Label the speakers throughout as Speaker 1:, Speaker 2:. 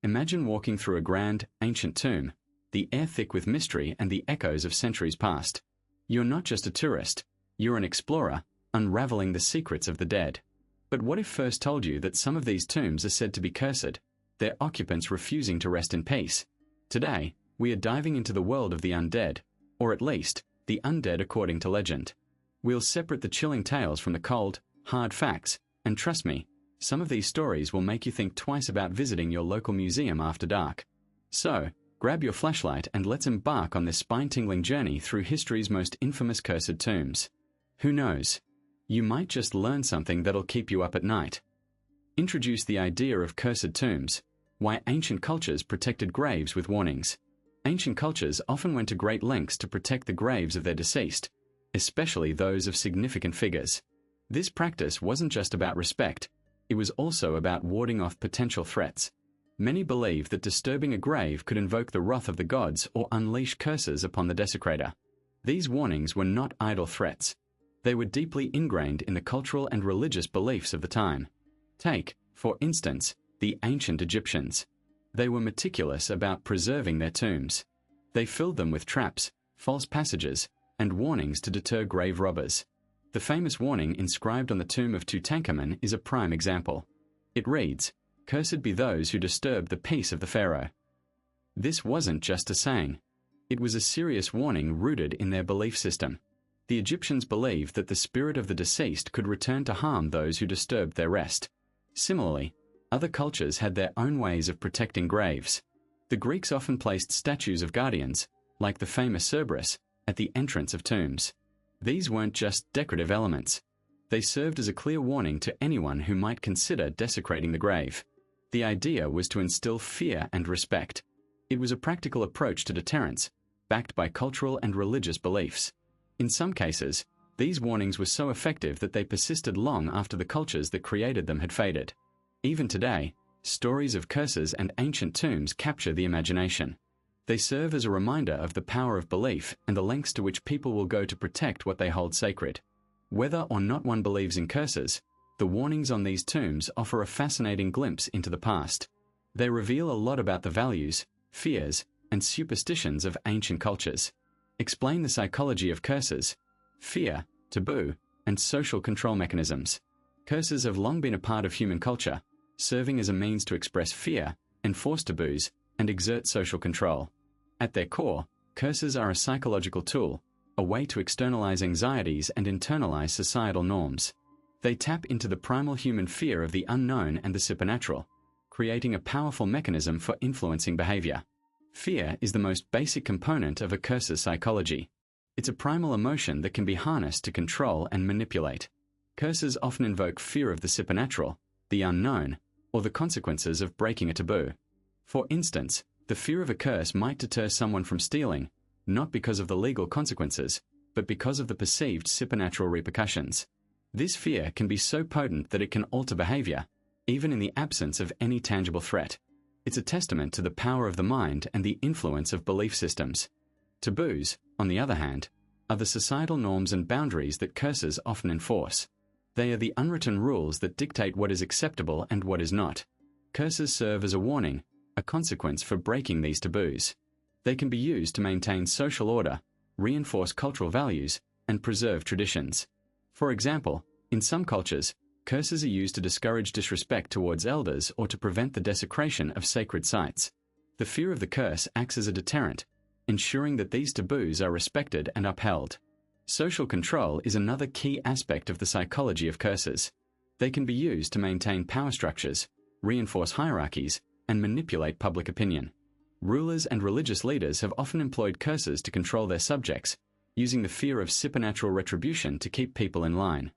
Speaker 1: Imagine walking through a grand, ancient tomb, the air thick with mystery and the echoes of centuries past. You're not just a tourist, you're an explorer, unraveling the secrets of the dead. But what if first told you that some of these tombs are said to be cursed, their occupants refusing to rest in peace? Today, we are diving into the world of the undead, or at least, the undead according to legend. We'll separate the chilling tales from the cold, hard facts, and trust me, some of these stories will make you think twice about visiting your local museum after dark. So, grab your flashlight and let's embark on this spine-tingling journey through history's most infamous cursed tombs. Who knows? You might just learn something that'll keep you up at night. Introduce the idea of cursed tombs, why ancient cultures protected graves with warnings. Ancient cultures often went to great lengths to protect the graves of their deceased, especially those of significant figures. This practice wasn't just about respect, it was also about warding off potential threats. Many believed that disturbing a grave could invoke the wrath of the gods or unleash curses upon the desecrator. These warnings were not idle threats. They were deeply ingrained in the cultural and religious beliefs of the time. Take, for instance, the ancient Egyptians. They were meticulous about preserving their tombs. They filled them with traps, false passages, and warnings to deter grave robbers. The famous warning inscribed on the tomb of Tutankhamun is a prime example. It reads, "Cursed be those who disturb the peace of the pharaoh." This wasn't just a saying. It was a serious warning rooted in their belief system. The Egyptians believed that the spirit of the deceased could return to harm those who disturbed their rest. Similarly, other cultures had their own ways of protecting graves. The Greeks often placed statues of guardians, like the famous Cerberus, at the entrance of tombs. These weren't just decorative elements. They served as a clear warning to anyone who might consider desecrating the grave. The idea was to instill fear and respect. It was a practical approach to deterrence, backed by cultural and religious beliefs. In some cases, these warnings were so effective that they persisted long after the cultures that created them had faded. Even today, stories of curses and ancient tombs capture the imagination. They serve as a reminder of the power of belief and the lengths to which people will go to protect what they hold sacred. Whether or not one believes in curses, the warnings on these tombs offer a fascinating glimpse into the past. They reveal a lot about the values, fears, and superstitions of ancient cultures. Explain the psychology of curses, fear, taboo, and social control mechanisms. Curses have long been a part of human culture, serving as a means to express fear, enforce taboos, and exert social control. At their core, curses are a psychological tool, a way to externalize anxieties and internalize societal norms. They tap into the primal human fear of the unknown and the supernatural, creating a powerful mechanism for influencing behavior. Fear is the most basic component of a curse's psychology. It's a primal emotion that can be harnessed to control and manipulate. Curses often invoke fear of the supernatural, the unknown, or the consequences of breaking a taboo. For instance, the fear of a curse might deter someone from stealing, not because of the legal consequences, but because of the perceived supernatural repercussions. This fear can be so potent that it can alter behavior, even in the absence of any tangible threat. It's a testament to the power of the mind and the influence of belief systems. Taboos, on the other hand, are the societal norms and boundaries that curses often enforce. They are the unwritten rules that dictate what is acceptable and what is not. Curses serve as a warning, a consequence for breaking these taboos. They can be used to maintain social order, reinforce cultural values, and preserve traditions. For example, in some cultures, curses are used to discourage disrespect towards elders or to prevent the desecration of sacred sites. The fear of the curse acts as a deterrent, ensuring that these taboos are respected and upheld. Social control is another key aspect of the psychology of curses. They can be used to maintain power structures, reinforce hierarchies, and manipulate public opinion. Rulers and religious leaders have often employed curses to control their subjects, using the fear of supernatural retribution to keep people in line.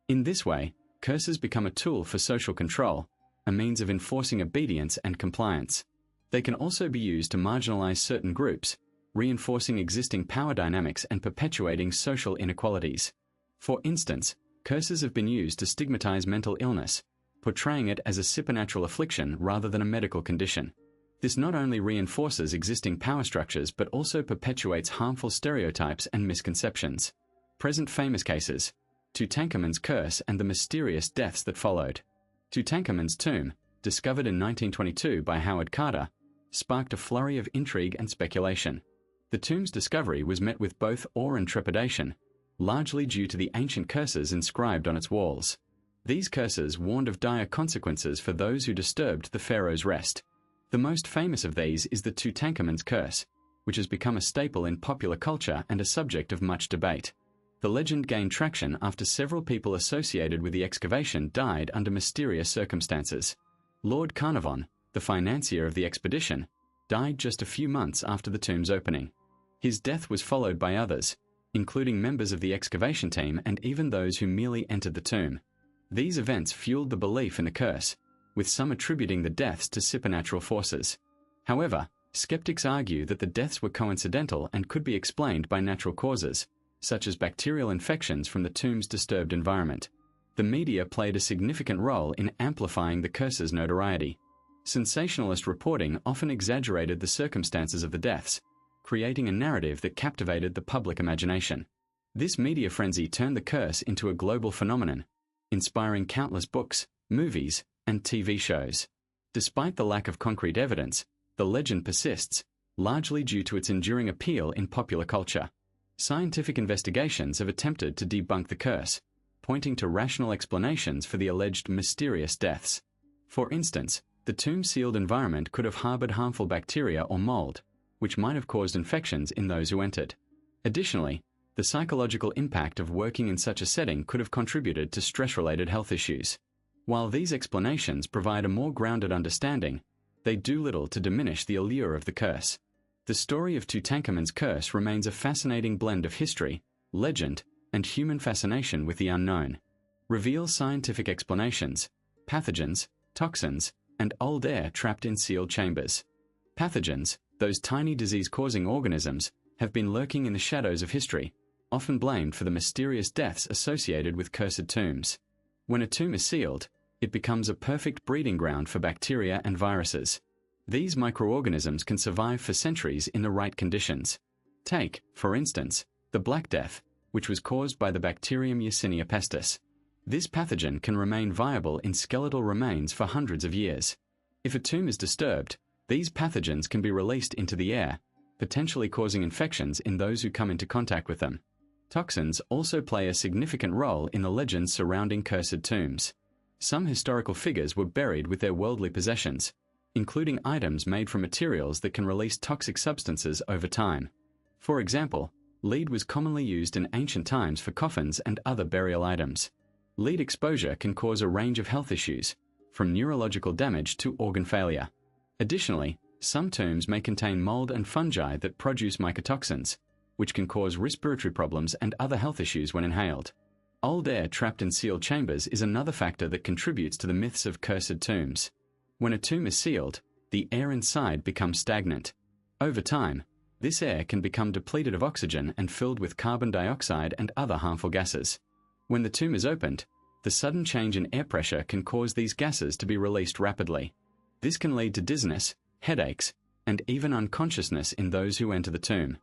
Speaker 1: In this way, curses become a tool for social control, a means of enforcing obedience and compliance. They can also be used to marginalize certain groups, reinforcing existing power dynamics and perpetuating social inequalities. For instance, curses have been used to stigmatize mental illness, portraying it as a supernatural affliction rather than a medical condition. This not only reinforces existing power structures but also perpetuates harmful stereotypes and misconceptions. Present famous cases: Tutankhamun's curse and the mysterious deaths that followed. Tutankhamun's tomb, discovered in 1922 by Howard Carter, sparked a flurry of intrigue and speculation. The tomb's discovery was met with both awe and trepidation, largely due to the ancient curses inscribed on its walls. These curses warned of dire consequences for those who disturbed the pharaoh's rest. The most famous of these is the Tutankhamun's curse, which has become a staple in popular culture and a subject of much debate. The legend gained traction after several people associated with the excavation died under mysterious circumstances. Lord Carnarvon, the financier of the expedition, died just a few months after the tomb's opening. His death was followed by others, including members of the excavation team and even those who merely entered the tomb. These events fueled the belief in the curse, with some attributing the deaths to supernatural forces. However, skeptics argue that the deaths were coincidental and could be explained by natural causes, such as bacterial infections from the tomb's disturbed environment. The media played a significant role in amplifying the curse's notoriety. Sensationalist reporting often exaggerated the circumstances of the deaths, creating a narrative that captivated the public imagination. This media frenzy turned the curse into a global phenomenon, inspiring countless books, movies, and TV shows. Despite the lack of concrete evidence, the legend persists, largely due to its enduring appeal in popular culture. Scientific investigations have attempted to debunk the curse, pointing to rational explanations for the alleged mysterious deaths. For instance, the tomb's sealed environment could have harbored harmful bacteria or mold, which might have caused infections in those who entered. Additionally, the psychological impact of working in such a setting could have contributed to stress-related health issues. While these explanations provide a more grounded understanding, they do little to diminish the allure of the curse. The story of Tutankhamun's curse remains a fascinating blend of history, legend, and human fascination with the unknown. Reveals scientific explanations, pathogens, toxins, and old air trapped in sealed chambers. Pathogens, those tiny disease-causing organisms, have been lurking in the shadows of history, often blamed for the mysterious deaths associated with cursed tombs. When a tomb is sealed, it becomes a perfect breeding ground for bacteria and viruses. These microorganisms can survive for centuries in the right conditions. Take, for instance, the Black Death, which was caused by the bacterium Yersinia pestis. This pathogen can remain viable in skeletal remains for hundreds of years. If a tomb is disturbed, these pathogens can be released into the air, potentially causing infections in those who come into contact with them. Toxins also play a significant role in the legends surrounding cursed tombs. Some historical figures were buried with their worldly possessions, including items made from materials that can release toxic substances over time. For example, lead was commonly used in ancient times for coffins and other burial items. Lead exposure can cause a range of health issues, from neurological damage to organ failure. Additionally, some tombs may contain mold and fungi that produce mycotoxins, which can cause respiratory problems and other health issues when inhaled. Old air trapped in sealed chambers is another factor that contributes to the myths of cursed tombs. When a tomb is sealed, the air inside becomes stagnant. Over time, this air can become depleted of oxygen and filled with carbon dioxide and other harmful gases. When the tomb is opened, the sudden change in air pressure can cause these gases to be released rapidly. This can lead to dizziness, headaches, and even unconsciousness in those who enter the tomb.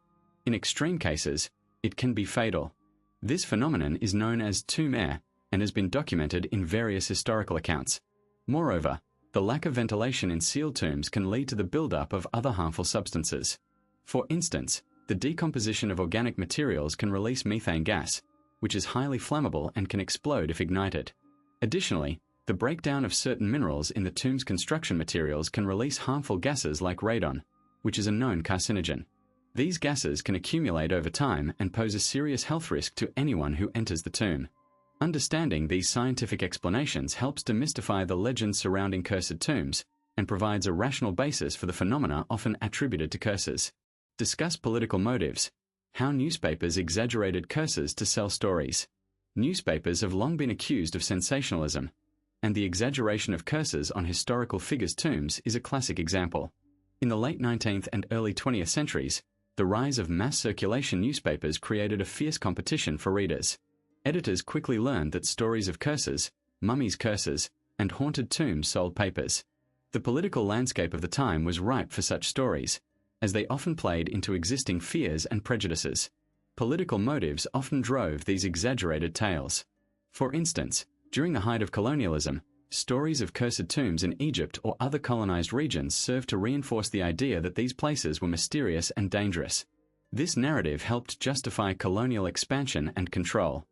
Speaker 1: In extreme cases, it can be fatal. This phenomenon is known as tomb air and has been documented in various historical accounts. Moreover, the lack of ventilation in sealed tombs can lead to the buildup of other harmful substances. For instance, the decomposition of organic materials can release methane gas, which is highly flammable and can explode if ignited. Additionally, the breakdown of certain minerals in the tomb's construction materials can release harmful gases like radon, which is a known carcinogen. These gases can accumulate over time and pose a serious health risk to anyone who enters the tomb. Understanding these scientific explanations helps demystify the legends surrounding cursed tombs and provides a rational basis for the phenomena often attributed to curses. Discuss political motives. How newspapers exaggerated curses to sell stories. Newspapers have long been accused of sensationalism, and the exaggeration of curses on historical figures' tombs is a classic example. In the late 19th and early 20th centuries, the rise of mass circulation newspapers created a fierce competition for readers. Editors quickly learned that stories of curses, mummies' curses, and haunted tombs sold papers. The political landscape of the time was ripe for such stories, as they often played into existing fears and prejudices. Political motives often drove these exaggerated tales. For instance, during the height of colonialism, Stories of cursed tombs in Egypt or other colonized regions serve to reinforce the idea that these places were mysterious and dangerous. This narrative helped justify colonial expansion and control.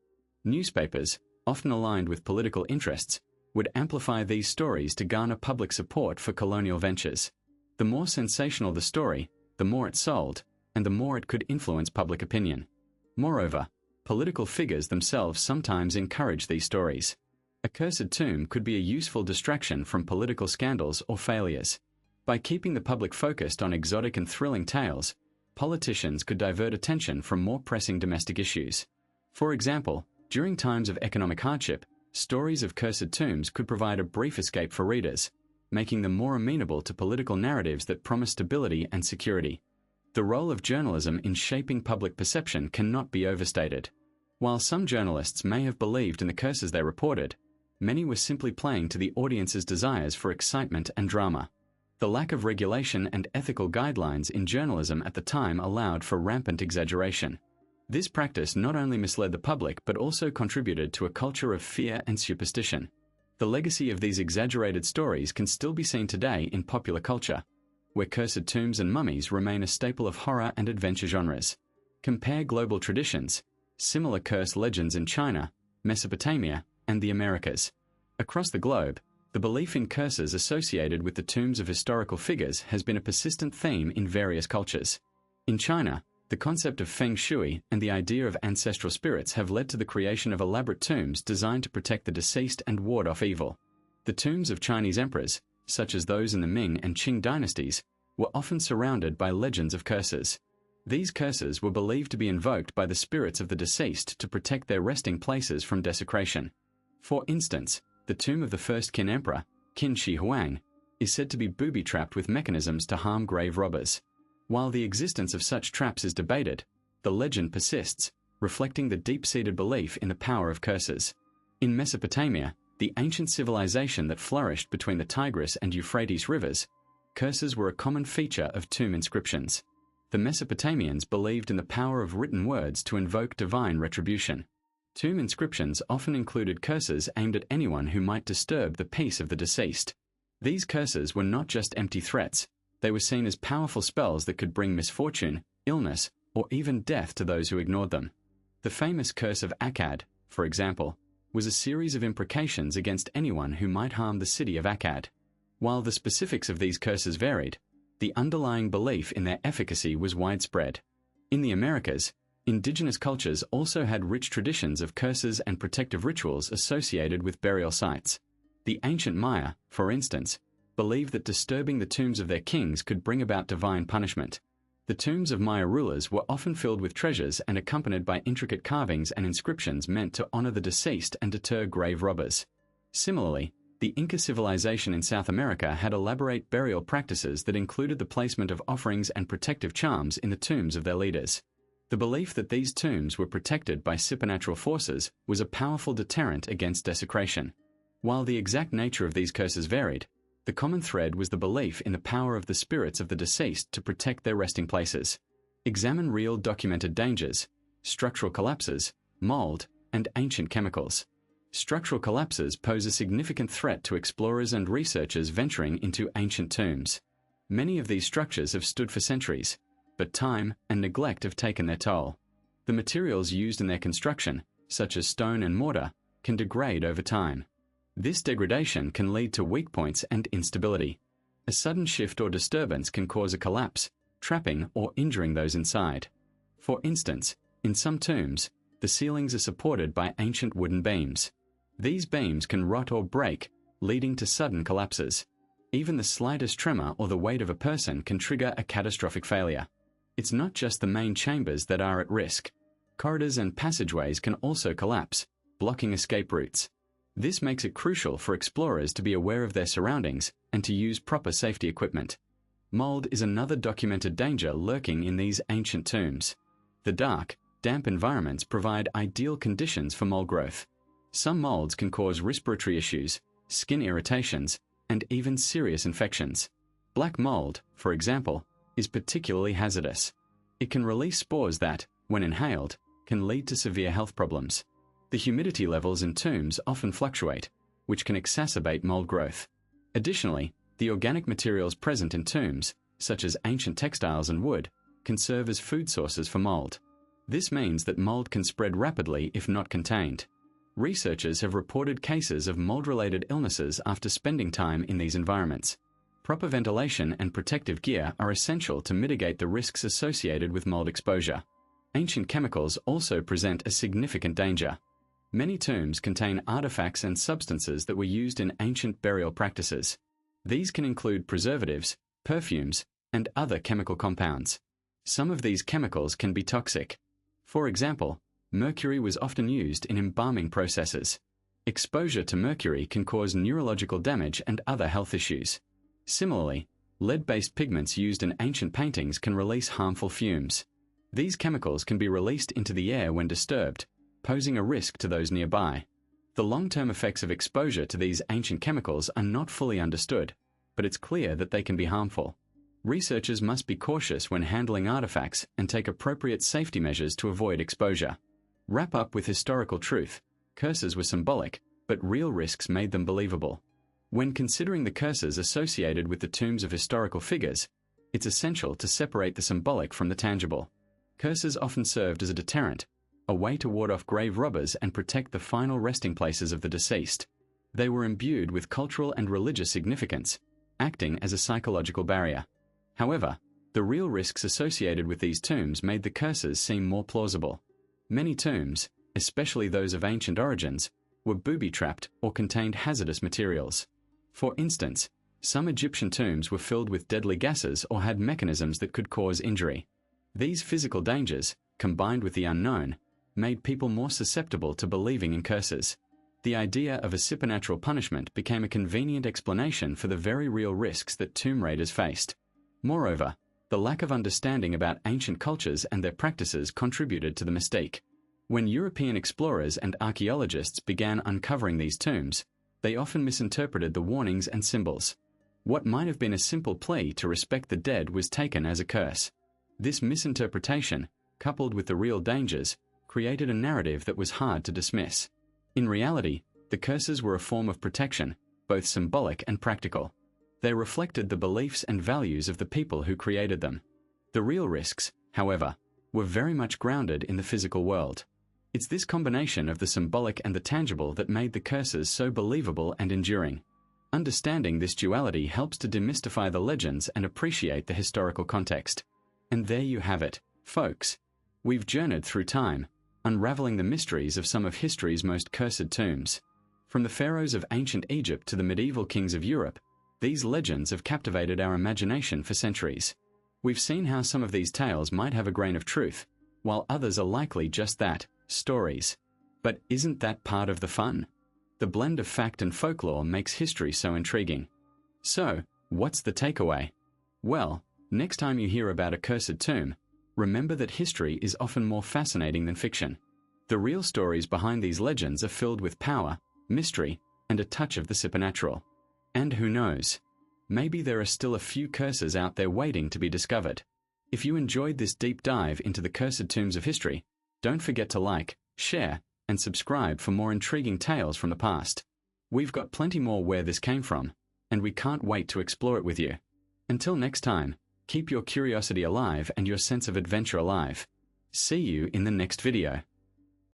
Speaker 1: Newspapers, often aligned with political interests, would amplify these stories to garner public support for colonial ventures. The more sensational the story, the more it sold, and the more it could influence public opinion. Moreover, political figures themselves sometimes encourage these stories. A cursed tomb could be a useful distraction from political scandals or failures. By keeping the public focused on exotic and thrilling tales, politicians could divert attention from more pressing domestic issues. For example, during times of economic hardship, stories of cursed tombs could provide a brief escape for readers, making them more amenable to political narratives that promise stability and security. The role of journalism in shaping public perception cannot be overstated. While some journalists may have believed in the curses they reported, many were simply playing to the audience's desires for excitement and drama. The lack of regulation and ethical guidelines in journalism at the time allowed for rampant exaggeration. This practice not only misled the public but also contributed to a culture of fear and superstition. The legacy of these exaggerated stories can still be seen today in popular culture, where cursed tombs and mummies remain a staple of horror and adventure genres. Compare global traditions, similar curse legends in China, Mesopotamia, and the Americas. Across the globe, the belief in curses associated with the tombs of historical figures has been a persistent theme in various cultures. In China, the concept of feng shui and the idea of ancestral spirits have led to the creation of elaborate tombs designed to protect the deceased and ward off evil. The tombs of Chinese emperors, such as those in the Ming and Qing dynasties, were often surrounded by legends of curses. These curses were believed to be invoked by the spirits of the deceased to protect their resting places from desecration. For instance, the tomb of the first Qin emperor, Qin Shi Huang, is said to be booby-trapped with mechanisms to harm grave robbers. While the existence of such traps is debated, the legend persists, reflecting the deep-seated belief in the power of curses. In Mesopotamia, the ancient civilization that flourished between the Tigris and Euphrates rivers, curses were a common feature of tomb inscriptions. The Mesopotamians believed in the power of written words to invoke divine retribution. Tomb inscriptions often included curses aimed at anyone who might disturb the peace of the deceased. These curses were not just empty threats, they were seen as powerful spells that could bring misfortune, illness, or even death to those who ignored them. The famous curse of Akkad, for example, was a series of imprecations against anyone who might harm the city of Akkad. While the specifics of these curses varied, the underlying belief in their efficacy was widespread. In the Americas, indigenous cultures also had rich traditions of curses and protective rituals associated with burial sites. The ancient Maya, for instance, believed that disturbing the tombs of their kings could bring about divine punishment. The tombs of Maya rulers were often filled with treasures and accompanied by intricate carvings and inscriptions meant to honor the deceased and deter grave robbers. Similarly, the Inca civilization in South America had elaborate burial practices that included the placement of offerings and protective charms in the tombs of their leaders. The belief that these tombs were protected by supernatural forces was a powerful deterrent against desecration. While the exact nature of these curses varied, the common thread was the belief in the power of the spirits of the deceased to protect their resting places. Examine real documented dangers, structural collapses, mold, and ancient chemicals. Structural collapses pose a significant threat to explorers and researchers venturing into ancient tombs. Many of these structures have stood for centuries, but time and neglect have taken their toll. The materials used in their construction, such as stone and mortar, can degrade over time. This degradation can lead to weak points and instability. A sudden shift or disturbance can cause a collapse, trapping or injuring those inside. For instance, in some tombs, the ceilings are supported by ancient wooden beams. These beams can rot or break, leading to sudden collapses. Even the slightest tremor or the weight of a person can trigger a catastrophic failure. It's not just the main chambers that are at risk. Corridors and passageways can also collapse, blocking escape routes. This makes it crucial for explorers to be aware of their surroundings and to use proper safety equipment. Mold is another documented danger lurking in these ancient tombs. The dark, damp environments provide ideal conditions for mold growth. Some molds can cause respiratory issues, skin irritations, and even serious infections. Black mold, for example, is particularly hazardous. It can release spores that, when inhaled, can lead to severe health problems. The humidity levels in tombs often fluctuate, which can exacerbate mold growth. Additionally, the organic materials present in tombs, such as ancient textiles and wood, can serve as food sources for mold. This means that mold can spread rapidly if not contained. Researchers have reported cases of mold-related illnesses after spending time in these environments. Proper ventilation and protective gear are essential to mitigate the risks associated with mold exposure. Ancient chemicals also present a significant danger. Many tombs contain artifacts and substances that were used in ancient burial practices. These can include preservatives, perfumes, and other chemical compounds. Some of these chemicals can be toxic. For example, mercury was often used in embalming processes. Exposure to mercury can cause neurological damage and other health issues. Similarly, lead-based pigments used in ancient paintings can release harmful fumes. These chemicals can be released into the air when disturbed, posing a risk to those nearby. The long-term effects of exposure to these ancient chemicals are not fully understood, but it's clear that they can be harmful. Researchers must be cautious when handling artifacts and take appropriate safety measures to avoid exposure. Wrap up with historical truth. Curses were symbolic, but real risks made them believable. When considering the curses associated with the tombs of historical figures, it's essential to separate the symbolic from the tangible. Curses often served as a deterrent, a way to ward off grave robbers and protect the final resting places of the deceased. They were imbued with cultural and religious significance, acting as a psychological barrier. However, the real risks associated with these tombs made the curses seem more plausible. Many tombs, especially those of ancient origins, were booby-trapped or contained hazardous materials. For instance, some Egyptian tombs were filled with deadly gases or had mechanisms that could cause injury. These physical dangers, combined with the unknown, made people more susceptible to believing in curses. The idea of a supernatural punishment became a convenient explanation for the very real risks that tomb raiders faced. Moreover, the lack of understanding about ancient cultures and their practices contributed to the mystique. When European explorers and archaeologists began uncovering these tombs, they often misinterpreted the warnings and symbols. What might have been a simple plea to respect the dead was taken as a curse. This misinterpretation, coupled with the real dangers, created a narrative that was hard to dismiss. In reality, the curses were a form of protection, both symbolic and practical. They reflected the beliefs and values of the people who created them. The real risks, however, were very much grounded in the physical world. It's this combination of the symbolic and the tangible that made the curses so believable and enduring. Understanding this duality helps to demystify the legends and appreciate the historical context. And there you have it, folks. We've journeyed through time, unraveling the mysteries of some of history's most cursed tombs. From the pharaohs of ancient Egypt to the medieval kings of Europe, these legends have captivated our imagination for centuries. We've seen how some of these tales might have a grain of truth, while others are likely just that, stories. But isn't that part of the fun? The blend of fact and folklore makes history so intriguing. So, what's the takeaway? Well, next time you hear about a cursed tomb, remember that history is often more fascinating than fiction. The real stories behind these legends are filled with power, mystery, and a touch of the supernatural. And who knows? Maybe there are still a few curses out there waiting to be discovered. If you enjoyed this deep dive into the cursed tombs of history, don't forget to like, share, and subscribe for more intriguing tales from the past. We've got plenty more where this came from, and we can't wait to explore it with you. Until next time, keep your curiosity alive and your sense of adventure alive. See you in the next video.